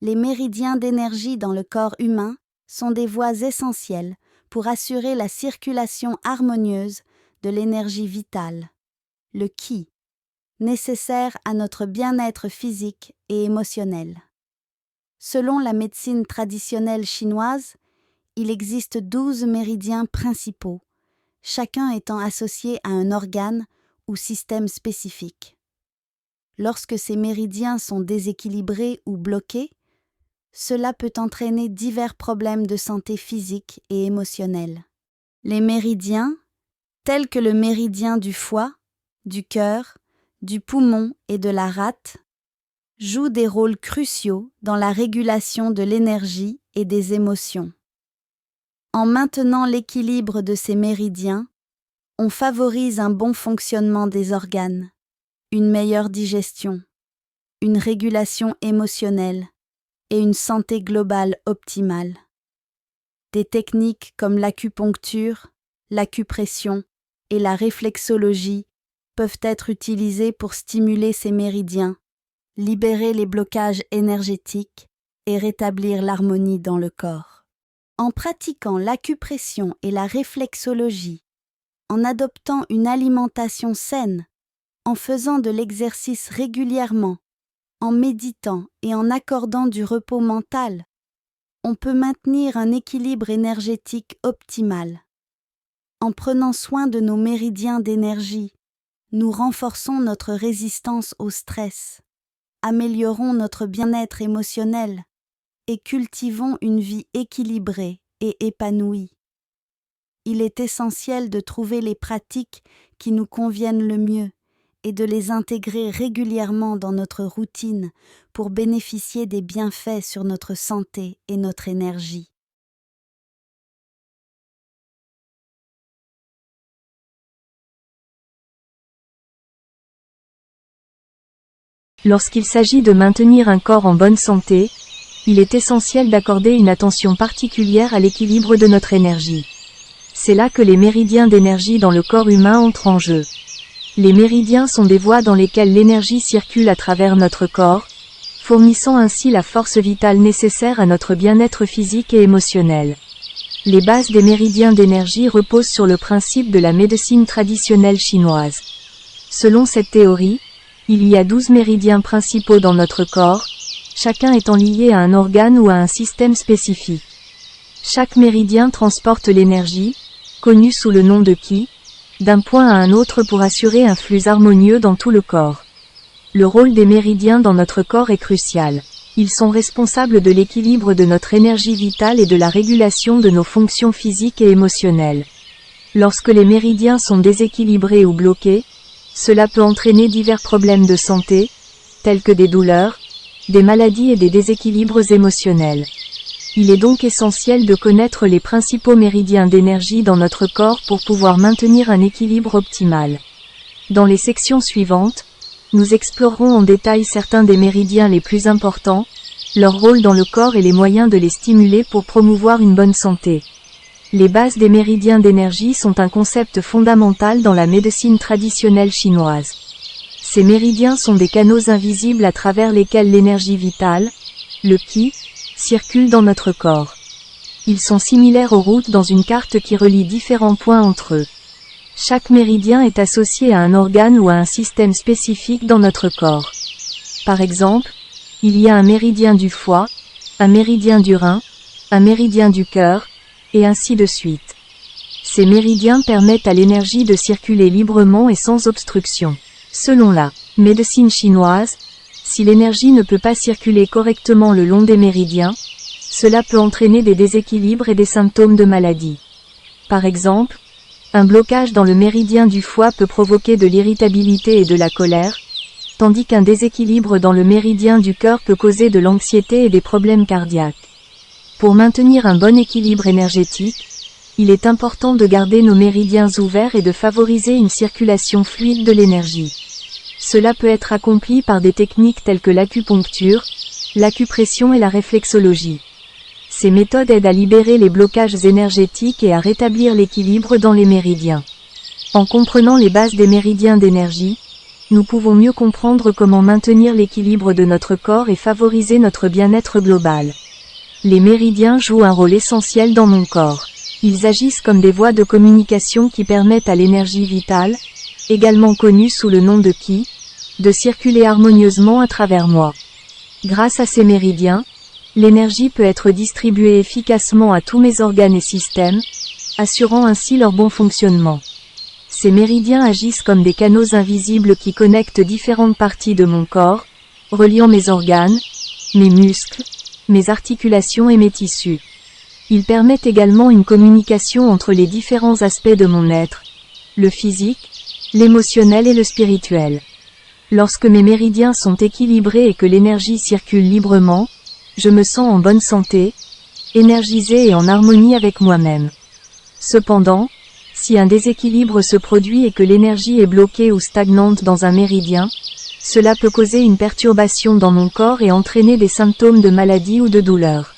Les méridiens d'énergie dans le corps humain sont des voies essentielles pour assurer la circulation harmonieuse de l'énergie vitale, le Qi, nécessaire à notre bien-être physique et émotionnel. Selon la médecine traditionnelle chinoise, il existe 12 méridiens principaux, chacun étant associé à un organe ou système spécifique. Lorsque ces méridiens sont déséquilibrés ou bloqués, cela peut entraîner divers problèmes de santé physique et émotionnelle. Les méridiens, tels que le méridien du foie, du cœur, du poumon et de la rate, jouent des rôles cruciaux dans la régulation de l'énergie et des émotions. En maintenant l'équilibre de ces méridiens, on favorise un bon fonctionnement des organes, une meilleure digestion, une régulation émotionnelle et une santé globale optimale. Des techniques comme l'acupuncture, l'acupression et la réflexologie peuvent être utilisées pour stimuler ces méridiens, libérer les blocages énergétiques et rétablir l'harmonie dans le corps. En pratiquant l'acupression et la réflexologie, en adoptant une alimentation saine, en faisant de l'exercice régulièrement, en méditant et en accordant du repos mental, on peut maintenir un équilibre énergétique optimal. En prenant soin de nos méridiens d'énergie, nous renforçons notre résistance au stress, améliorons notre bien-être émotionnel et cultivons une vie équilibrée et épanouie. Il est essentiel de trouver les pratiques qui nous conviennent le mieux et de les intégrer régulièrement dans notre routine pour bénéficier des bienfaits sur notre santé et notre énergie. Lorsqu'il s'agit de maintenir un corps en bonne santé, il est essentiel d'accorder une attention particulière à l'équilibre de notre énergie. C'est là que les méridiens d'énergie dans le corps humain entrent en jeu. Les méridiens sont des voies dans lesquelles l'énergie circule à travers notre corps, fournissant ainsi la force vitale nécessaire à notre bien-être physique et émotionnel. Les bases des méridiens d'énergie reposent sur le principe de la médecine traditionnelle chinoise. Selon cette théorie, il y a 12 méridiens principaux dans notre corps, chacun étant lié à un organe ou à un système spécifique. Chaque méridien transporte l'énergie, connue sous le nom de Qi, d'un point à un autre pour assurer un flux harmonieux dans tout le corps. Le rôle des méridiens dans notre corps est crucial. Ils sont responsables de l'équilibre de notre énergie vitale et de la régulation de nos fonctions physiques et émotionnelles. Lorsque les méridiens sont déséquilibrés ou bloqués, cela peut entraîner divers problèmes de santé, tels que des douleurs, des maladies et des déséquilibres émotionnels. Il est donc essentiel de connaître les principaux méridiens d'énergie dans notre corps pour pouvoir maintenir un équilibre optimal. Dans les sections suivantes, nous explorerons en détail certains des méridiens les plus importants, leur rôle dans le corps et les moyens de les stimuler pour promouvoir une bonne santé. Les bases des méridiens d'énergie sont un concept fondamental dans la médecine traditionnelle chinoise. Ces méridiens sont des canaux invisibles à travers lesquels l'énergie vitale, le Qi, circule dans notre corps. Ils sont similaires aux routes dans une carte qui relie différents points entre eux. Chaque méridien est associé à un organe ou à un système spécifique dans notre corps. Par exemple, il y a un méridien du foie, un méridien du rein, un méridien du cœur, et ainsi de suite. Ces méridiens permettent à l'énergie de circuler librement et sans obstruction. Selon la médecine chinoise, si l'énergie ne peut pas circuler correctement le long des méridiens, cela peut entraîner des déséquilibres et des symptômes de maladie. Par exemple, un blocage dans le méridien du foie peut provoquer de l'irritabilité et de la colère, tandis qu'un déséquilibre dans le méridien du cœur peut causer de l'anxiété et des problèmes cardiaques. Pour maintenir un bon équilibre énergétique, il est important de garder nos méridiens ouverts et de favoriser une circulation fluide de l'énergie. Cela peut être accompli par des techniques telles que l'acupuncture, l'acupression et la réflexologie. Ces méthodes aident à libérer les blocages énergétiques et à rétablir l'équilibre dans les méridiens. En comprenant les bases des méridiens d'énergie, nous pouvons mieux comprendre comment maintenir l'équilibre de notre corps et favoriser notre bien-être global. Les méridiens jouent un rôle essentiel dans mon corps. Ils agissent comme des voies de communication qui permettent à l'énergie vitale, également connue sous le nom de Ki, de circuler harmonieusement à travers moi. Grâce à ces méridiens, l'énergie peut être distribuée efficacement à tous mes organes et systèmes, assurant ainsi leur bon fonctionnement. Ces méridiens agissent comme des canaux invisibles qui connectent différentes parties de mon corps, reliant mes organes, mes muscles, mes articulations et mes tissus. Ils permettent également une communication entre les différents aspects de mon être, le physique, l'émotionnel et le spirituel. Lorsque mes méridiens sont équilibrés et que l'énergie circule librement, je me sens en bonne santé, énergisé et en harmonie avec moi-même. Cependant, si un déséquilibre se produit et que l'énergie est bloquée ou stagnante dans un méridien, cela peut causer une perturbation dans mon corps et entraîner des symptômes de maladie ou de douleur.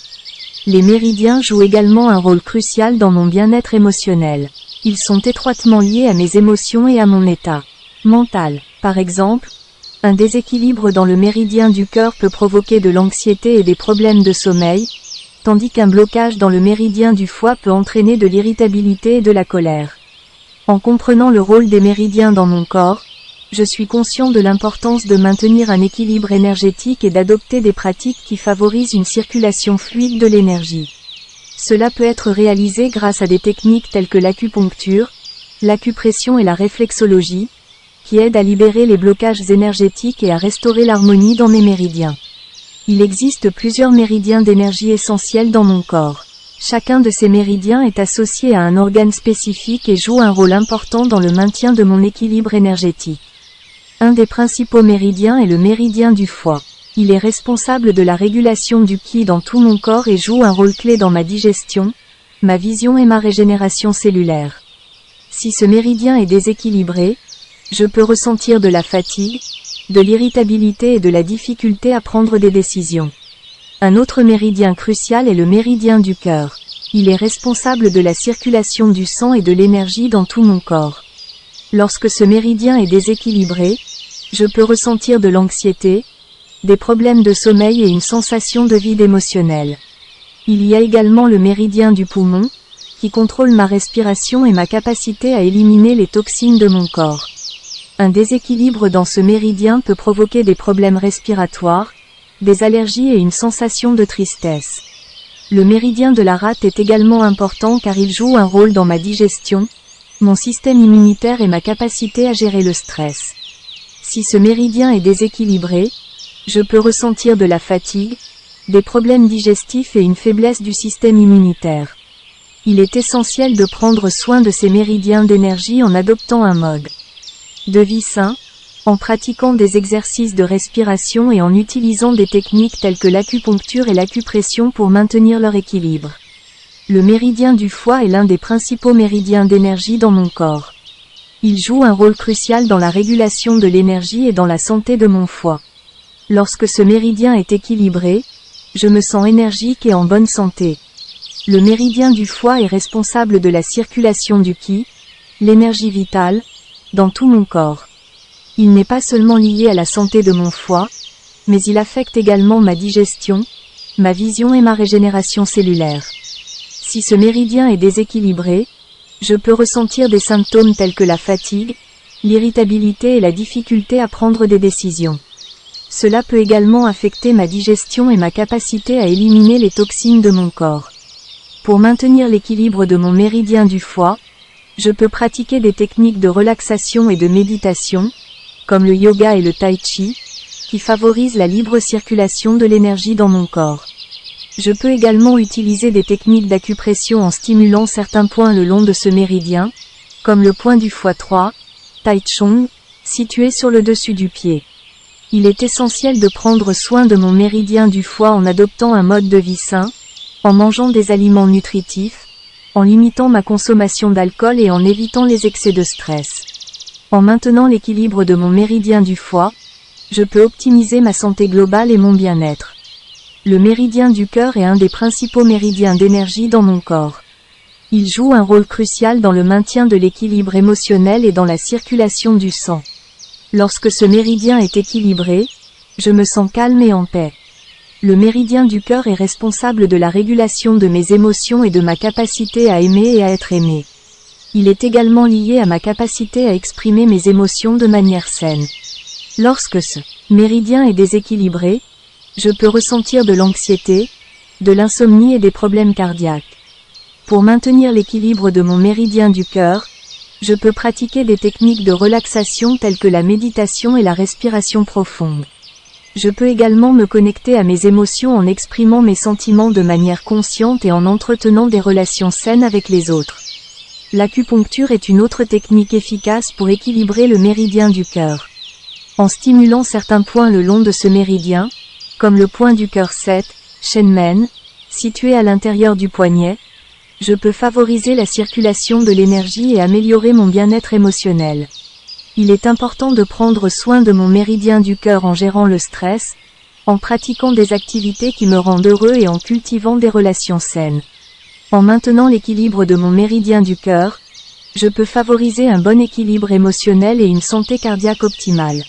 Les méridiens jouent également un rôle crucial dans mon bien-être émotionnel. Ils sont étroitement liés à mes émotions et à mon état mental. Par exemple, un déséquilibre dans le méridien du cœur peut provoquer de l'anxiété et des problèmes de sommeil, tandis qu'un blocage dans le méridien du foie peut entraîner de l'irritabilité et de la colère. En comprenant le rôle des méridiens dans mon corps, je suis conscient de l'importance de maintenir un équilibre énergétique et d'adopter des pratiques qui favorisent une circulation fluide de l'énergie. Cela peut être réalisé grâce à des techniques telles que l'acupuncture, l'acupression et la réflexologie, qui aident à libérer les blocages énergétiques et à restaurer l'harmonie dans mes méridiens. Il existe plusieurs méridiens d'énergie essentiels dans mon corps. Chacun de ces méridiens est associé à un organe spécifique et joue un rôle important dans le maintien de mon équilibre énergétique. Un des principaux méridiens est le méridien du foie. Il est responsable de la régulation du Ki dans tout mon corps et joue un rôle clé dans ma digestion, ma vision et ma régénération cellulaire. Si ce méridien est déséquilibré, je peux ressentir de la fatigue, de l'irritabilité et de la difficulté à prendre des décisions. Un autre méridien crucial est le méridien du cœur. Il est responsable de la circulation du sang et de l'énergie dans tout mon corps. Lorsque ce méridien est déséquilibré, je peux ressentir de l'anxiété, des problèmes de sommeil et une sensation de vide émotionnel. Il y a également le méridien du poumon, qui contrôle ma respiration et ma capacité à éliminer les toxines de mon corps. Un déséquilibre dans ce méridien peut provoquer des problèmes respiratoires, des allergies et une sensation de tristesse. Le méridien de la rate est également important car il joue un rôle dans ma digestion, mon système immunitaire et ma capacité à gérer le stress. Si ce méridien est déséquilibré, je peux ressentir de la fatigue, des problèmes digestifs et une faiblesse du système immunitaire. Il est essentiel de prendre soin de ces méridiens d'énergie en adoptant un mode de vie sain, en pratiquant des exercices de respiration et en utilisant des techniques telles que l'acupuncture et l'acupression pour maintenir leur équilibre. Le méridien du foie est l'un des principaux méridiens d'énergie dans mon corps. Il joue un rôle crucial dans la régulation de l'énergie et dans la santé de mon foie. Lorsque ce méridien est équilibré, je me sens énergique et en bonne santé. Le méridien du foie est responsable de la circulation du Ki, l'énergie vitale, dans tout mon corps. Il n'est pas seulement lié à la santé de mon foie, mais il affecte également ma digestion, ma vision et ma régénération cellulaire. Si ce méridien est déséquilibré, je peux ressentir des symptômes tels que la fatigue, l'irritabilité et la difficulté à prendre des décisions. Cela peut également affecter ma digestion et ma capacité à éliminer les toxines de mon corps. Pour maintenir l'équilibre de mon méridien du foie, je peux pratiquer des techniques de relaxation et de méditation, comme le yoga et le tai chi, qui favorisent la libre circulation de l'énergie dans mon corps. Je peux également utiliser des techniques d'acupression en stimulant certains points le long de ce méridien, comme le point du foie 3, Tai Chong, situé sur le dessus du pied. Il est essentiel de prendre soin de mon méridien du foie en adoptant un mode de vie sain, en mangeant des aliments nutritifs, en limitant ma consommation d'alcool et en évitant les excès de stress. En maintenant l'équilibre de mon méridien du foie, je peux optimiser ma santé globale et mon bien-être. Le méridien du cœur est un des principaux méridiens d'énergie dans mon corps. Il joue un rôle crucial dans le maintien de l'équilibre émotionnel et dans la circulation du sang. Lorsque ce méridien est équilibré, je me sens calme et en paix. Le méridien du cœur est responsable de la régulation de mes émotions et de ma capacité à aimer et à être aimé. Il est également lié à ma capacité à exprimer mes émotions de manière saine. Lorsque ce méridien est déséquilibré, je peux ressentir de l'anxiété, de l'insomnie et des problèmes cardiaques. Pour maintenir l'équilibre de mon méridien du cœur, je peux pratiquer des techniques de relaxation telles que la méditation et la respiration profonde. Je peux également me connecter à mes émotions en exprimant mes sentiments de manière consciente et en entretenant des relations saines avec les autres. L'acupuncture est une autre technique efficace pour équilibrer le méridien du cœur. En stimulant certains points le long de ce méridien, comme le point du cœur 7, Shenmen, situé à l'intérieur du poignet, je peux favoriser la circulation de l'énergie et améliorer mon bien-être émotionnel. Il est important de prendre soin de mon méridien du cœur en gérant le stress, en pratiquant des activités qui me rendent heureux et en cultivant des relations saines. En maintenant l'équilibre de mon méridien du cœur, je peux favoriser un bon équilibre émotionnel et une santé cardiaque optimale.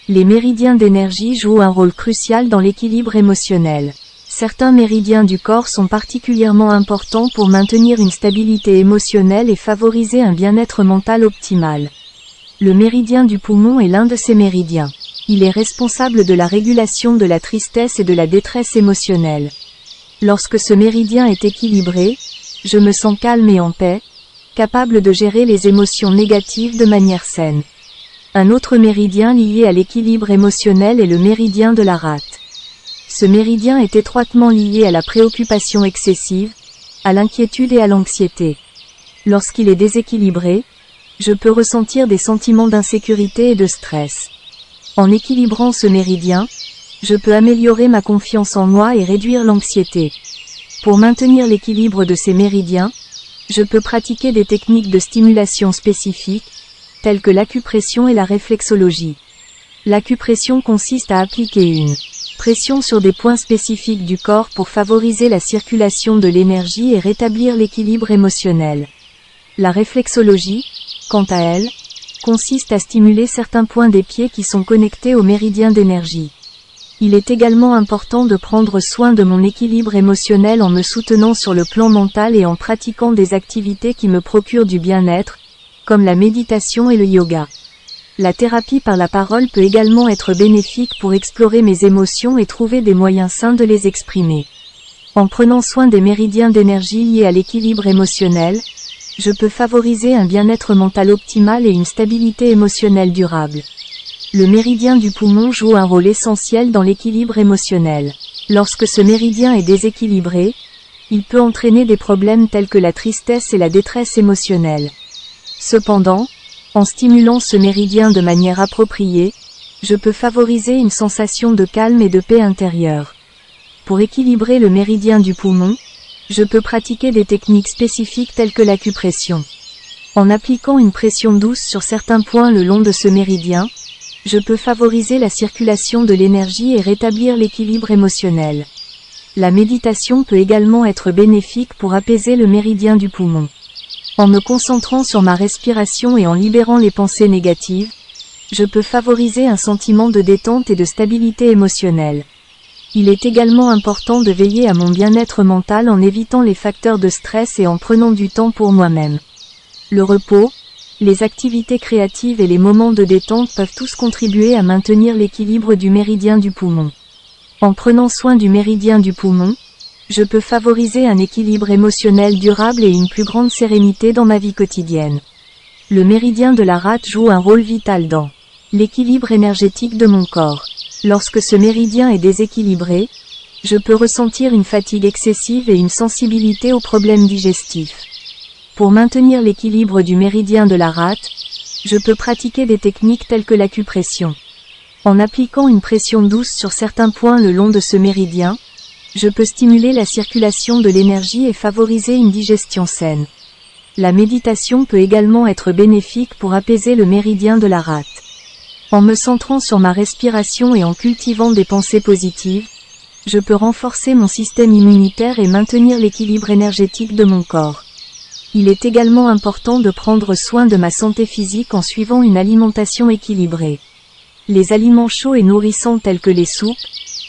Les méridiens d'énergie jouent un rôle crucial dans l'équilibre émotionnel. Certains méridiens du corps sont particulièrement importants pour maintenir une stabilité émotionnelle et favoriser un bien-être mental optimal. Le méridien du poumon est l'un de ces méridiens. Il est responsable de la régulation de la tristesse et de la détresse émotionnelle. Lorsque ce méridien est équilibré, je me sens calme et en paix, capable de gérer les émotions négatives de manière saine. Un autre méridien lié à l'équilibre émotionnel est le méridien de la rate. Ce méridien est étroitement lié à la préoccupation excessive, à l'inquiétude et à l'anxiété. Lorsqu'il est déséquilibré, je peux ressentir des sentiments d'insécurité et de stress. En équilibrant ce méridien, je peux améliorer ma confiance en moi et réduire l'anxiété. Pour maintenir l'équilibre de ces méridiens, je peux pratiquer des techniques de stimulation spécifiques, telles que l'acupression et la réflexologie. L'acupression consiste à appliquer une pression sur des points spécifiques du corps pour favoriser la circulation de l'énergie et rétablir l'équilibre émotionnel. La réflexologie, quant à elle, consiste à stimuler certains points des pieds qui sont connectés aux méridiens d'énergie. Il est également important de prendre soin de mon équilibre émotionnel en me soutenant sur le plan mental et en pratiquant des activités qui me procurent du bien-être, comme la méditation et le yoga. La thérapie par la parole peut également être bénéfique pour explorer mes émotions et trouver des moyens sains de les exprimer. En prenant soin des méridiens d'énergie liés à l'équilibre émotionnel, je peux favoriser un bien-être mental optimal et une stabilité émotionnelle durable. Le méridien du poumon joue un rôle essentiel dans l'équilibre émotionnel. Lorsque ce méridien est déséquilibré, il peut entraîner des problèmes tels que la tristesse et la détresse émotionnelle. Cependant, en stimulant ce méridien de manière appropriée, je peux favoriser une sensation de calme et de paix intérieure. Pour équilibrer le méridien du poumon, je peux pratiquer des techniques spécifiques telles que l'acupression. En appliquant une pression douce sur certains points le long de ce méridien, je peux favoriser la circulation de l'énergie et rétablir l'équilibre émotionnel. La méditation peut également être bénéfique pour apaiser le méridien du poumon. En me concentrant sur ma respiration et en libérant les pensées négatives, je peux favoriser un sentiment de détente et de stabilité émotionnelle. Il est également important de veiller à mon bien-être mental en évitant les facteurs de stress et en prenant du temps pour moi-même. Le repos, les activités créatives et les moments de détente peuvent tous contribuer à maintenir l'équilibre du méridien du poumon. En prenant soin du méridien du poumon, je peux favoriser un équilibre émotionnel durable et une plus grande sérénité dans ma vie quotidienne. Le méridien de la rate joue un rôle vital dans l'équilibre énergétique de mon corps. Lorsque ce méridien est déséquilibré, je peux ressentir une fatigue excessive et une sensibilité aux problèmes digestifs. Pour maintenir l'équilibre du méridien de la rate, je peux pratiquer des techniques telles que l'acupression. En appliquant une pression douce sur certains points le long de ce méridien, je peux stimuler la circulation de l'énergie et favoriser une digestion saine. La méditation peut également être bénéfique pour apaiser le méridien de la rate. En me centrant sur ma respiration et en cultivant des pensées positives, je peux renforcer mon système immunitaire et maintenir l'équilibre énergétique de mon corps. Il est également important de prendre soin de ma santé physique en suivant une alimentation équilibrée. Les aliments chauds et nourrissants tels que les soupes,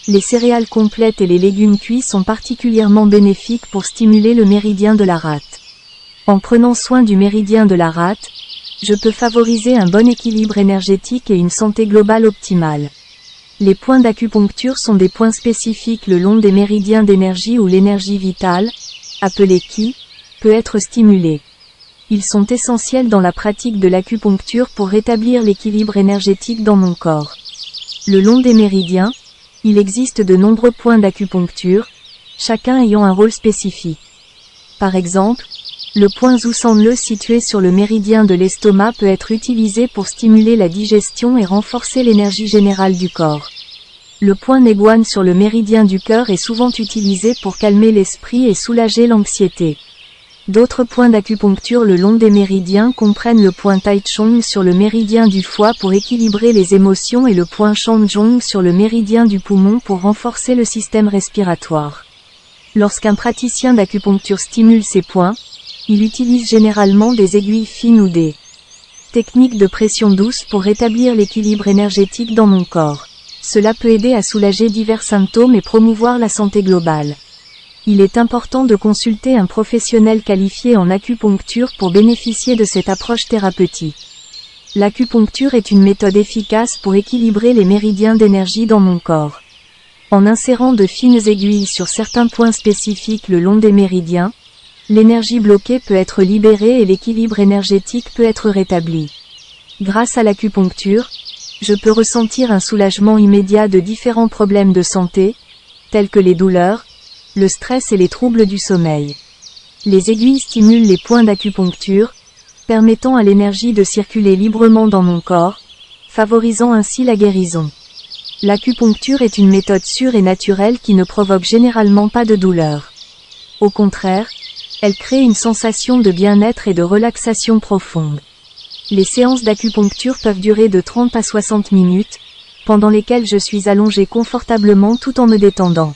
les céréales complètes et les légumes cuits sont particulièrement bénéfiques pour stimuler le méridien de la rate. En prenant soin du méridien de la rate, je peux favoriser un bon équilibre énergétique et une santé globale optimale. Les points d'acupuncture sont des points spécifiques le long des méridiens d'énergie où l'énergie vitale, appelée Qi, peut être stimulée. Ils sont essentiels dans la pratique de l'acupuncture pour rétablir l'équilibre énergétique dans mon corps. Le long des méridiens, il existe de nombreux points d'acupuncture, chacun ayant un rôle spécifique. Par exemple, le point Zhusangle situé sur le méridien de l'estomac peut être utilisé pour stimuler la digestion et renforcer l'énergie générale du corps. Le point Neguan sur le méridien du cœur est souvent utilisé pour calmer l'esprit et soulager l'anxiété. D'autres points d'acupuncture le long des méridiens comprennent le point Taichung sur le méridien du foie pour équilibrer les émotions et le point Shanzhong sur le méridien du poumon pour renforcer le système respiratoire. Lorsqu'un praticien d'acupuncture stimule ces points, il utilise généralement des aiguilles fines ou des techniques de pression douce pour rétablir l'équilibre énergétique dans mon corps. Cela peut aider à soulager divers symptômes et promouvoir la santé globale. Il est important de consulter un professionnel qualifié en acupuncture pour bénéficier de cette approche thérapeutique. L'acupuncture est une méthode efficace pour équilibrer les méridiens d'énergie dans mon corps. En insérant de fines aiguilles sur certains points spécifiques le long des méridiens, l'énergie bloquée peut être libérée et l'équilibre énergétique peut être rétabli. Grâce à l'acupuncture, je peux ressentir un soulagement immédiat de différents problèmes de santé, tels que les douleurs, le stress et les troubles du sommeil. Les aiguilles stimulent les points d'acupuncture, permettant à l'énergie de circuler librement dans mon corps, favorisant ainsi la guérison. L'acupuncture est une méthode sûre et naturelle qui ne provoque généralement pas de douleur. Au contraire, elle crée une sensation de bien-être et de relaxation profonde. Les séances d'acupuncture peuvent durer de 30 à 60 minutes, pendant lesquelles je suis allongé confortablement tout en me détendant.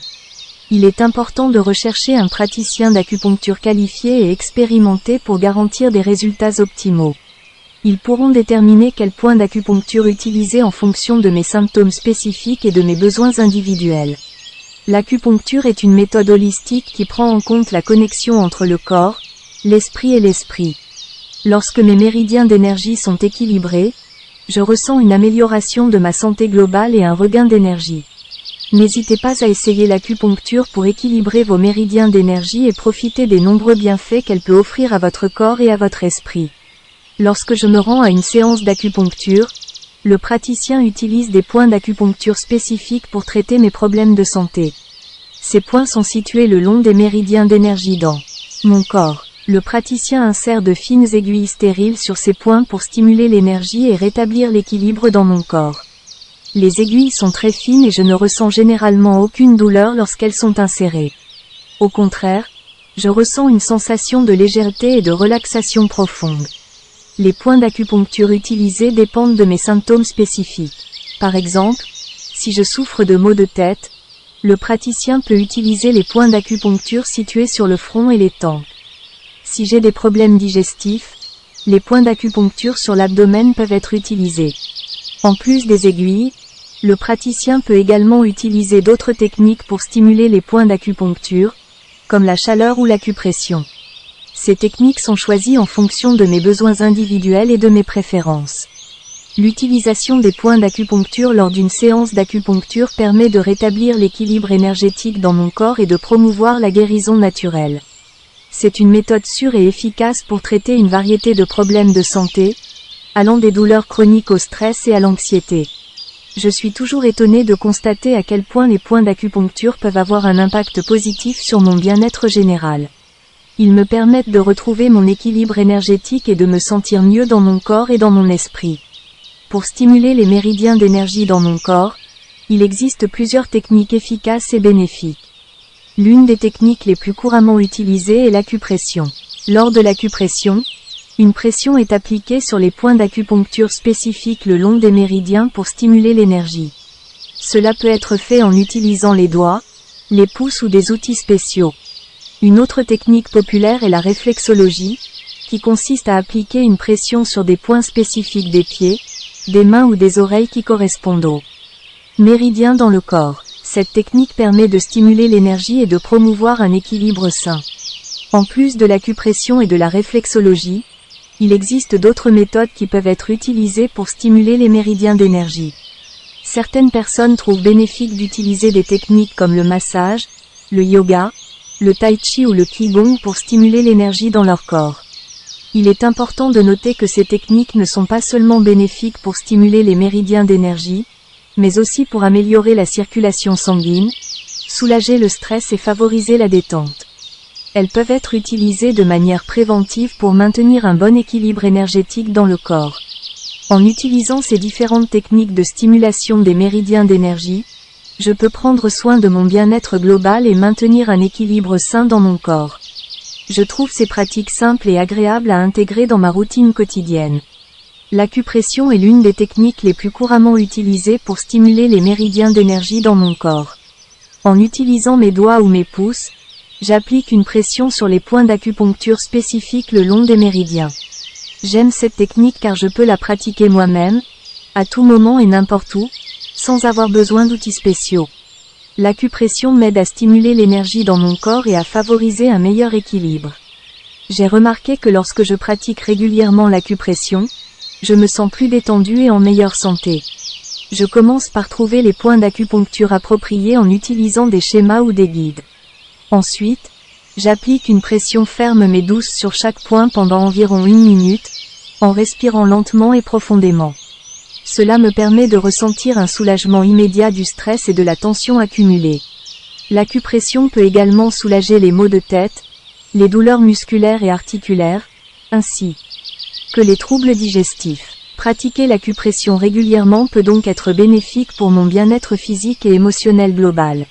Il est important de rechercher un praticien d'acupuncture qualifié et expérimenté pour garantir des résultats optimaux. Ils pourront déterminer quel point d'acupuncture utiliser en fonction de mes symptômes spécifiques et de mes besoins individuels. L'acupuncture est une méthode holistique qui prend en compte la connexion entre le corps, l'esprit et l'esprit. Lorsque mes méridiens d'énergie sont équilibrés, je ressens une amélioration de ma santé globale et un regain d'énergie. N'hésitez pas à essayer l'acupuncture pour équilibrer vos méridiens d'énergie et profiter des nombreux bienfaits qu'elle peut offrir à votre corps et à votre esprit. Lorsque je me rends à une séance d'acupuncture, le praticien utilise des points d'acupuncture spécifiques pour traiter mes problèmes de santé. Ces points sont situés le long des méridiens d'énergie dans mon corps. Le praticien insère de fines aiguilles stériles sur ces points pour stimuler l'énergie et rétablir l'équilibre dans mon corps. Les aiguilles sont très fines et je ne ressens généralement aucune douleur lorsqu'elles sont insérées. Au contraire, je ressens une sensation de légèreté et de relaxation profonde. Les points d'acupuncture utilisés dépendent de mes symptômes spécifiques. Par exemple, si je souffre de maux de tête, le praticien peut utiliser les points d'acupuncture situés sur le front et les tempes. Si j'ai des problèmes digestifs, les points d'acupuncture sur l'abdomen peuvent être utilisés. En plus des aiguilles, le praticien peut également utiliser d'autres techniques pour stimuler les points d'acupuncture, comme la chaleur ou l'acupression. Ces techniques sont choisies en fonction de mes besoins individuels et de mes préférences. L'utilisation des points d'acupuncture lors d'une séance d'acupuncture permet de rétablir l'équilibre énergétique dans mon corps et de promouvoir la guérison naturelle. C'est une méthode sûre et efficace pour traiter une variété de problèmes de santé, allant des douleurs chroniques au stress et à l'anxiété. Je suis toujours étonné de constater à quel point les points d'acupuncture peuvent avoir un impact positif sur mon bien-être général. Ils me permettent de retrouver mon équilibre énergétique et de me sentir mieux dans mon corps et dans mon esprit. Pour stimuler les méridiens d'énergie dans mon corps, il existe plusieurs techniques efficaces et bénéfiques. L'une des techniques les plus couramment utilisées est l'acupression. Lors de l'acupression, une pression est appliquée sur les points d'acupuncture spécifiques le long des méridiens pour stimuler l'énergie. Cela peut être fait en utilisant les doigts, les pouces ou des outils spéciaux. Une autre technique populaire est la réflexologie, qui consiste à appliquer une pression sur des points spécifiques des pieds, des mains ou des oreilles qui correspondent aux méridiens dans le corps. Cette technique permet de stimuler l'énergie et de promouvoir un équilibre sain. En plus de l'acupression et de la réflexologie, il existe d'autres méthodes qui peuvent être utilisées pour stimuler les méridiens d'énergie. Certaines personnes trouvent bénéfique d'utiliser des techniques comme le massage, le yoga, le tai chi ou le qigong pour stimuler l'énergie dans leur corps. Il est important de noter que ces techniques ne sont pas seulement bénéfiques pour stimuler les méridiens d'énergie, mais aussi pour améliorer la circulation sanguine, soulager le stress et favoriser la détente. Elles peuvent être utilisées de manière préventive pour maintenir un bon équilibre énergétique dans le corps. En utilisant ces différentes techniques de stimulation des méridiens d'énergie, je peux prendre soin de mon bien-être global et maintenir un équilibre sain dans mon corps. Je trouve ces pratiques simples et agréables à intégrer dans ma routine quotidienne. L'acupression est l'une des techniques les plus couramment utilisées pour stimuler les méridiens d'énergie dans mon corps. En utilisant mes doigts ou mes pouces, j'applique une pression sur les points d'acupuncture spécifiques le long des méridiens. J'aime cette technique car je peux la pratiquer moi-même, à tout moment et n'importe où, sans avoir besoin d'outils spéciaux. L'acupression m'aide à stimuler l'énergie dans mon corps et à favoriser un meilleur équilibre. J'ai remarqué que lorsque je pratique régulièrement l'acupression, je me sens plus détendu et en meilleure santé. Je commence par trouver les points d'acupuncture appropriés en utilisant des schémas ou des guides. Ensuite, j'applique une pression ferme mais douce sur chaque point pendant environ 1 minute, en respirant lentement et profondément. Cela me permet de ressentir un soulagement immédiat du stress et de la tension accumulée. L'acupression peut également soulager les maux de tête, les douleurs musculaires et articulaires, ainsi que les troubles digestifs. Pratiquer l'acupression régulièrement peut donc être bénéfique pour mon bien-être physique et émotionnel global.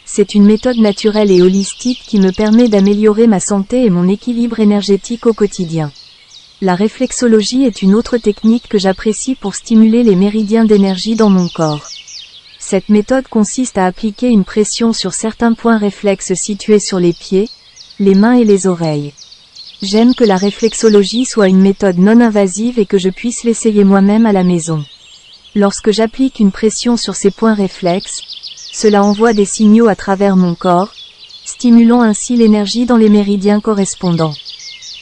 C'est une méthode naturelle et holistique qui me permet d'améliorer ma santé et mon équilibre énergétique au quotidien. La réflexologie est une autre technique que j'apprécie pour stimuler les méridiens d'énergie dans mon corps. Cette méthode consiste à appliquer une pression sur certains points réflexes situés sur les pieds, les mains et les oreilles. J'aime que la réflexologie soit une méthode non invasive et que je puisse l'essayer moi-même à la maison. Lorsque j'applique une pression sur ces points réflexes, cela envoie des signaux à travers mon corps, stimulant ainsi l'énergie dans les méridiens correspondants.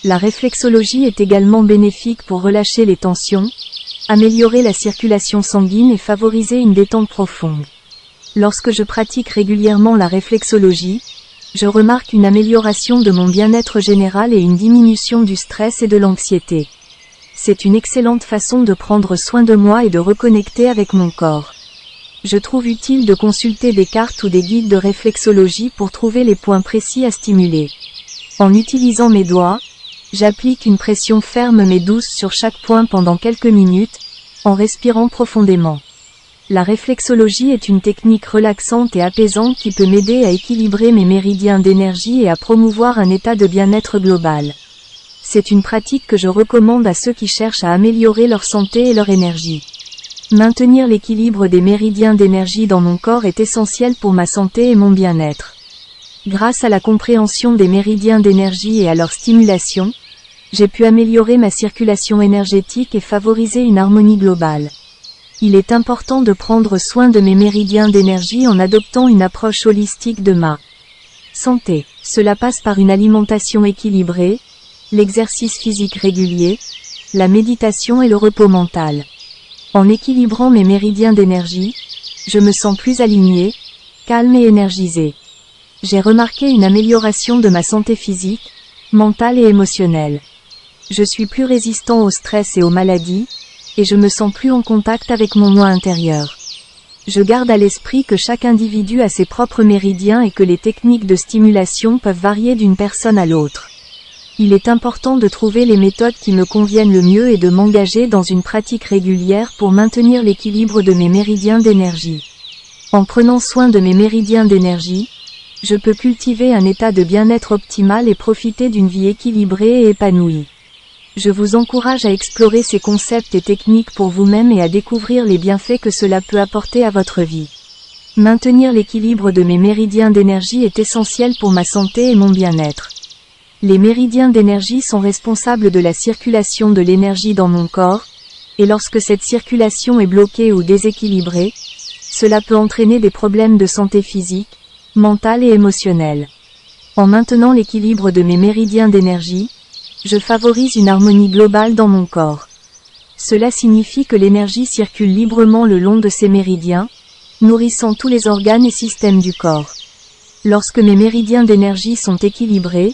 La réflexologie est également bénéfique pour relâcher les tensions, améliorer la circulation sanguine et favoriser une détente profonde. Lorsque je pratique régulièrement la réflexologie, je remarque une amélioration de mon bien-être général et une diminution du stress et de l'anxiété. C'est une excellente façon de prendre soin de moi et de reconnecter avec mon corps. Je trouve utile de consulter des cartes ou des guides de réflexologie pour trouver les points précis à stimuler. En utilisant mes doigts, j'applique une pression ferme mais douce sur chaque point pendant quelques minutes, en respirant profondément. La réflexologie est une technique relaxante et apaisante qui peut m'aider à équilibrer mes méridiens d'énergie et à promouvoir un état de bien-être global. C'est une pratique que je recommande à ceux qui cherchent à améliorer leur santé et leur énergie. Maintenir l'équilibre des méridiens d'énergie dans mon corps est essentiel pour ma santé et mon bien-être. Grâce à la compréhension des méridiens d'énergie et à leur stimulation, j'ai pu améliorer ma circulation énergétique et favoriser une harmonie globale. Il est important de prendre soin de mes méridiens d'énergie en adoptant une approche holistique de ma santé. Cela passe par une alimentation équilibrée, l'exercice physique régulier, la méditation et le repos mental. En équilibrant mes méridiens d'énergie, je me sens plus aligné, calme et énergisé. J'ai remarqué une amélioration de ma santé physique, mentale et émotionnelle. Je suis plus résistant au stress et aux maladies, et je me sens plus en contact avec mon moi intérieur. Je garde à l'esprit que chaque individu a ses propres méridiens et que les techniques de stimulation peuvent varier d'une personne à l'autre. Il est important de trouver les méthodes qui me conviennent le mieux et de m'engager dans une pratique régulière pour maintenir l'équilibre de mes méridiens d'énergie. En prenant soin de mes méridiens d'énergie, je peux cultiver un état de bien-être optimal et profiter d'une vie équilibrée et épanouie. Je vous encourage à explorer ces concepts et techniques pour vous-même et à découvrir les bienfaits que cela peut apporter à votre vie. Maintenir l'équilibre de mes méridiens d'énergie est essentiel pour ma santé et mon bien-être. Les méridiens d'énergie sont responsables de la circulation de l'énergie dans mon corps, Et lorsque cette circulation est bloquée ou déséquilibrée, cela peut entraîner des problèmes de santé physique, mentale et émotionnelle. En maintenant l'équilibre de mes méridiens d'énergie, je favorise une harmonie globale dans mon corps. Cela signifie que l'énergie circule librement le long de ces méridiens, nourrissant tous les organes et systèmes du corps. Lorsque mes méridiens d'énergie sont équilibrés,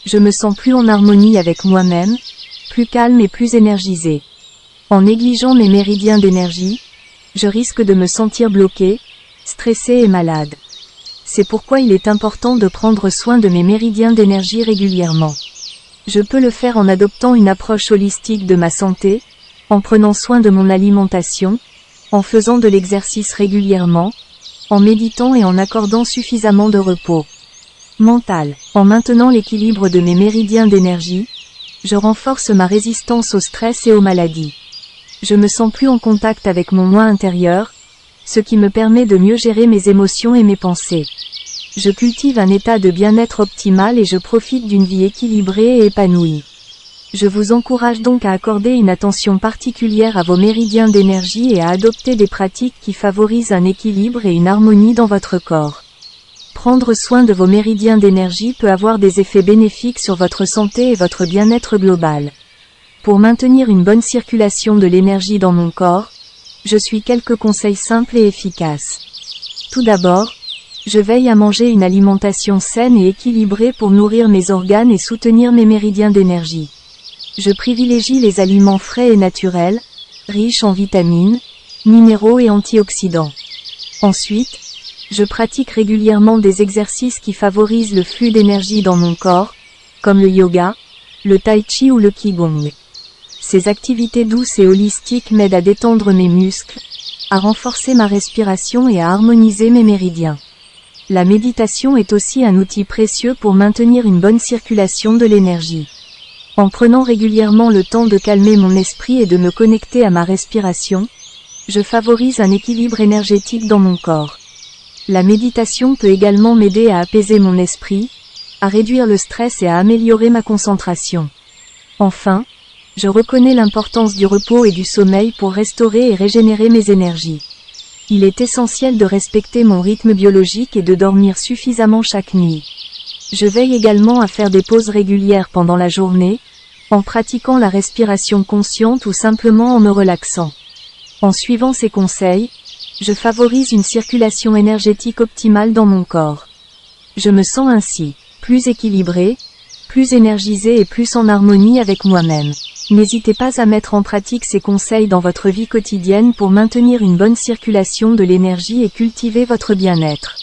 je me sens plus en harmonie avec moi-même, plus calme et plus énergisé. En négligeant mes méridiens d'énergie, je risque de me sentir bloqué, stressé et malade. C'est pourquoi il est important de prendre soin de mes méridiens d'énergie régulièrement. Je peux le faire en adoptant une approche holistique de ma santé, en prenant soin de mon alimentation, en faisant de l'exercice régulièrement, en méditant et en accordant suffisamment de repos mental. En maintenant l'équilibre de mes méridiens d'énergie, je renforce ma résistance au stress et aux maladies. Je me sens plus en contact avec mon moi intérieur, ce qui me permet de mieux gérer mes émotions et mes pensées. Je cultive un état de bien-être optimal et je profite d'une vie équilibrée et épanouie. Je vous encourage donc à accorder une attention particulière à vos méridiens d'énergie et à adopter des pratiques qui favorisent un équilibre et une harmonie dans votre corps. Prendre soin de vos méridiens d'énergie peut avoir des effets bénéfiques sur votre santé et votre bien-être global. Pour maintenir une bonne circulation de l'énergie dans mon corps, je suis quelques conseils simples et efficaces. Tout d'abord, je veille à manger une alimentation saine et équilibrée pour nourrir mes organes et soutenir mes méridiens d'énergie. Je privilégie les aliments frais et naturels, riches en vitamines, minéraux et antioxydants. Ensuite, je pratique régulièrement des exercices qui favorisent le flux d'énergie dans mon corps, comme le yoga, le tai chi ou le qigong. Ces activités douces et holistiques m'aident à détendre mes muscles, à renforcer ma respiration et à harmoniser mes méridiens. La méditation est aussi un outil précieux pour maintenir une bonne circulation de l'énergie. En prenant régulièrement le temps de calmer mon esprit et de me connecter à ma respiration, je favorise un équilibre énergétique dans mon corps. La méditation peut également m'aider à apaiser mon esprit, à réduire le stress et à améliorer ma concentration. Enfin, je reconnais l'importance du repos et du sommeil pour restaurer et régénérer mes énergies. Il est essentiel de respecter mon rythme biologique et de dormir suffisamment chaque nuit. Je veille également à faire des pauses régulières pendant la journée, en pratiquant la respiration consciente ou simplement en me relaxant. En suivant ces conseils, je favorise une circulation énergétique optimale dans mon corps. Je me sens ainsi plus équilibré, plus énergisé et plus en harmonie avec moi-même. N'hésitez pas à mettre en pratique ces conseils dans votre vie quotidienne pour maintenir une bonne circulation de l'énergie et cultiver votre bien-être.